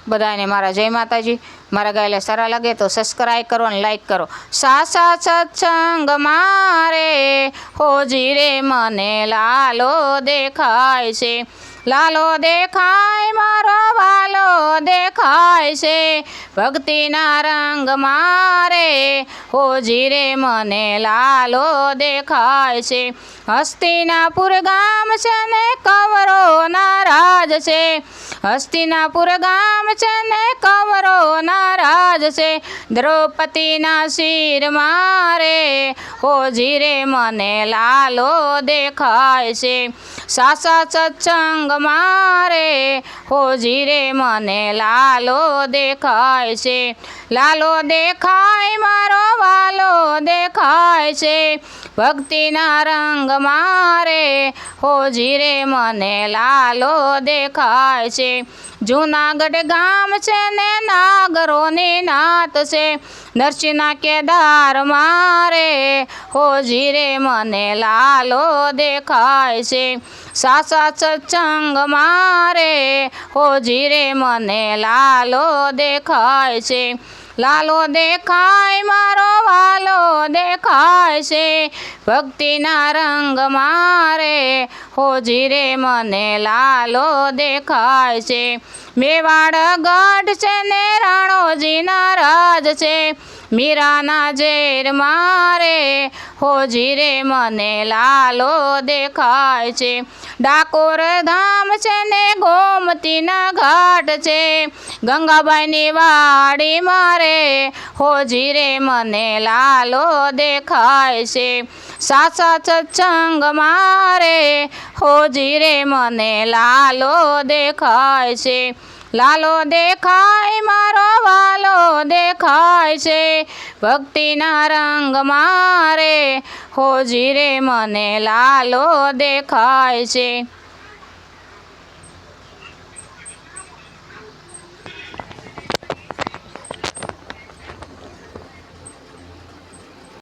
બધાને મારા જય માતાજી। મારા ગાયેલા સારા લાગે તો સબસ્ક્રાઈબ કરો અને લાઈક કરો। સાસા સત્સંગ મારે હોજી રે મને લાલો દેખાય છે, લાલો દેખાય મારો વાલો દેખાય છે, ભક્તિના રંગ મારે હોજી રે મને લાલો દેખાય છે। હસ્તિનાપુર ગામ છે ને કવરોના રાજ છે, હસ્તિનાપુર ગામ છે ને કવરોના રાજ છે, દ્રૌપદીના શિર મારે હોજી રે મને લાલો દેખાય છે। સાસા સત્સંગ મારે હોજી રે મને લાલો દેખાય છે, લાલો દેખાય મારો વાલો દેખાય છે, ભક્તિના રંગ મારે હોજી રે મને લાલો દેખાય છે। જૂનાગઢ ગામ છે ને નાગરોની નાત છે, નરસિંહના કેદાર મારે હોજી રે મને લાલો દેખાય છે। સાસા સત્સંગ મારે હોજી રે મને લાલો દેખાય છે, લાલો દેખાય મારો વાલો દેખાય છે, ભક્તિના રંગ મારે હોજી રે મને લાલો દેખાય છે। મેવાડ ગઢ છે ને રણોજીના રાજ છે, મીરાના ઝેર મારે હોજી રે મને લાલો દેખાય છે। ડાકોર ધામ છે ને ગોમતીના ઘાટ છે, ગંગાબાઈની વાડી મારે હોજી રે મને લાલો દેખાય છે। સાસા સત્સંગ મારે હોજી રે મને લાલો દેખાય છે, લાલો દેખાય મારો વાલો દેખાય છે, ભક્તિના રંગ મારે હોજી રે મને લાલો દેખાય છે।